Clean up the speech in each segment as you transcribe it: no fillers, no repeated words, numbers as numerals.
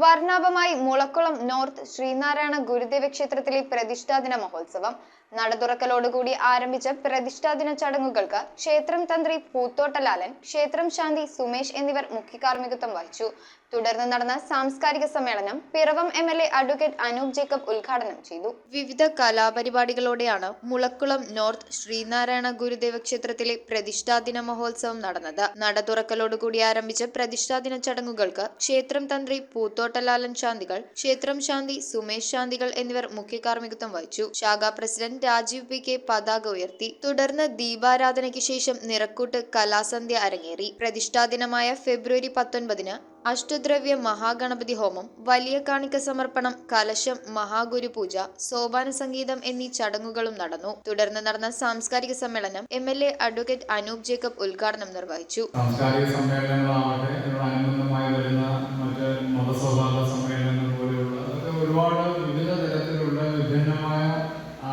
വർണ്ണാഭമായി Mulakkulam north Sreenarayana Gurudeva ക്ഷേത്രത്തിലെ പ്രതിഷ്ഠാദിന മഹോത്സവം നടതുറക്കലോടുകൂടി ആരംഭിച്ച പ്രതിഷ്ഠാദിന ചടങ്ങുകൾക്ക് ക്ഷേത്രം തന്ത്രി പൂത്തോട്ടലാലൻ, ക്ഷേത്രം ശാന്തി സുമേഷ് എന്നിവർ മുഖ്യകാർമ്മികത്വം വഹിച്ചു. തുടർന്ന് നടന്ന സാംസ്കാരിക സമ്മേളനം പിറവം MLA അഡ്വക്കേറ്റ് അനൂപ് ജേക്കബ് ഉദ്ഘാടനം ചെയ്തു. വിവിധ കലാപരിപാടികളോടെയാണ് മുളക്കുളം നോർത്ത് ശ്രീനാരായണ ഗുരുദേവ ക്ഷേത്രത്തിലെ പ്രതിഷ്ഠാദിന മഹോത്സവം നടന്നത്. നട തുറക്കലോടുകൂടി ആരംഭിച്ച പ്രതിഷ്ഠാദിന ചടങ്ങുകൾക്ക് ക്ഷേത്രം തന്ത്രി പൂത്തോട്ടലാലൻ ശാന്തികൾ, ക്ഷേത്രം ശാന്തി സുമേഷ് ശാന്തികൾ എന്നിവർ മുഖ്യകാർമ്മികത്വം വഹിച്ചു. ശാഖാ പ്രസിഡന്റ് രാജീവ് PK പതാക ഉയർത്തി. തുടർന്ന് ദീപാരാധനയ്ക്ക് ശേഷം നിറക്കൂട്ട് കലാസന്ധ്യ അരങ്ങേറി. പ്രതിഷ്ഠാദിനമായ ഫെബ്രുവരി 19-ന് അഷ്ടദ്രവ്യ മഹാഗണപതി ഹോമം, വലിയ കാണിക്ക സമർപ്പണം, കലശം, മഹാഗുരുപൂജ, സോപാന സംഗീതം എന്നീ ചടങ്ങുകളും നടന്നു. തുടർന്ന് നടന്ന സാംസ്കാരിക സമ്മേളനം MLA അഡ്വക്കേറ്റ് അനൂപ് ജേക്കബ് ഉദ്ഘാടനം നിർവഹിച്ചു. സാംസ്കാരിക സമ്മേളനങ്ങളാവട്ടെ, അതിനോടനുബന്ധമായി വരുന്ന മറ്റ് മതസൗഹാർദ്ദ സമ്മേളനങ്ങൾ പോലെയുള്ള ഒരുപാട് വിവിധ തരത്തിലുള്ള വിഭിന്നമായ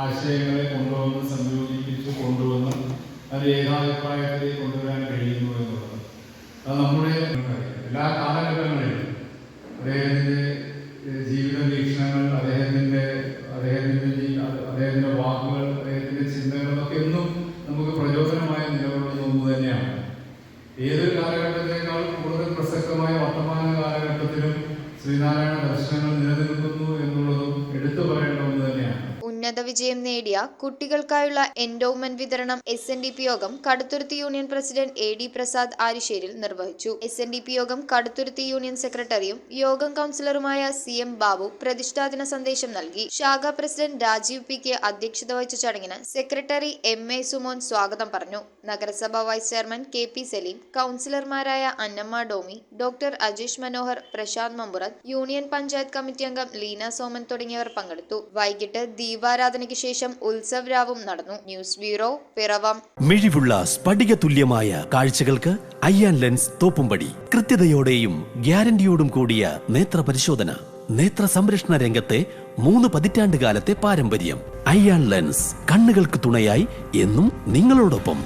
ആശയങ്ങളെ കൊണ്ടുവന്ന് അത് ഏകാഭിപ്രായത്തിലേക്ക് കൊണ്ടുവരാൻ കഴിയുന്നു എന്നുള്ളത് അത് നമ്മുടെ എല്ലാ കാലഘട്ടങ്ങളിലും അദ്ദേഹത്തിൻ്റെ ജീവിത വീക്ഷണങ്ങൾ, അദ്ദേഹത്തിൻ്റെ വാക്കുകൾ, അദ്ദേഹത്തിൻ്റെ ചിന്തകളൊക്കെ എന്നും നമുക്ക് പ്രചോദനമായി നിലകൊള്ളുന്ന ഒന്ന് തന്നെയാണ്. ഏതൊരു കാലഘട്ടത്തേക്കാൾ കൂടുതൽ പ്രസക്തമായ വർത്തമാന കാലഘട്ടത്തിലും ശ്രീനാരായണ ദർശനങ്ങൾ നിലനിൽക്കുന്നു എന്നുള്ളതും എടുത്തു പറയേണ്ട ഒന്ന് തന്നെയാണ്. ഉന്നത വിജയം നേടിയ കുട്ടികൾക്കായുള്ള എൻഡോവ്മെന്റ് വിതരണം SNDP യോഗം Kaduthuruthy union president AD Prasad Arisseril നിർവഹിച്ചു. SNDP യോഗം കടുത്തുരുത്തി യൂണിയൻ സെക്രട്ടറിയും യോഗം കൗൺസിലറുമായ CM ബാബു പ്രതിഷ്ഠാദിന സന്ദേശം നൽകി. ശാഖാ പ്രസിഡന്റ് രാജീവ് PK അധ്യക്ഷത വഹിച്ച ചടങ്ങിന് സെക്രട്ടറി MA സുമോൻ സ്വാഗതം പറഞ്ഞു. നഗരസഭാ വൈസ് ചെയർമാൻ KP സലീം, കൗൺസിലർമാരായ Annamma Domi, doctor Ajesh Manohar, Prasanth Mampurath, union panchayat committee അംഗം ലീന സോമൻ തുടങ്ങിയവർ പങ്കെടുത്തു. വൈകിട്ട് ദീപാരാധനയ്ക്ക് ശേഷം ഉത്സവരാവും നടന്നു. News bureau, Piravom. മിഴിവുള്ള സ്ഫടിക തുല്യമായ കാഴ്ചകൾക്ക് അയ്യാൻ ലെൻസ് തോപ്പുംപടി. കൃത്യതയോടെയും ഗ്യാരണ്ടിയോടും കൂടിയ നേത്ര പരിശോധന. നേത്ര സംരക്ഷണ രംഗത്തെ 3 പതിറ്റാണ്ട് കാലത്തെ പാരമ്പര്യം. അയ്യാൻ ലെൻസ്, കണ്ണുകൾക്ക് തുണയായി എന്നും നിങ്ങളോടൊപ്പം.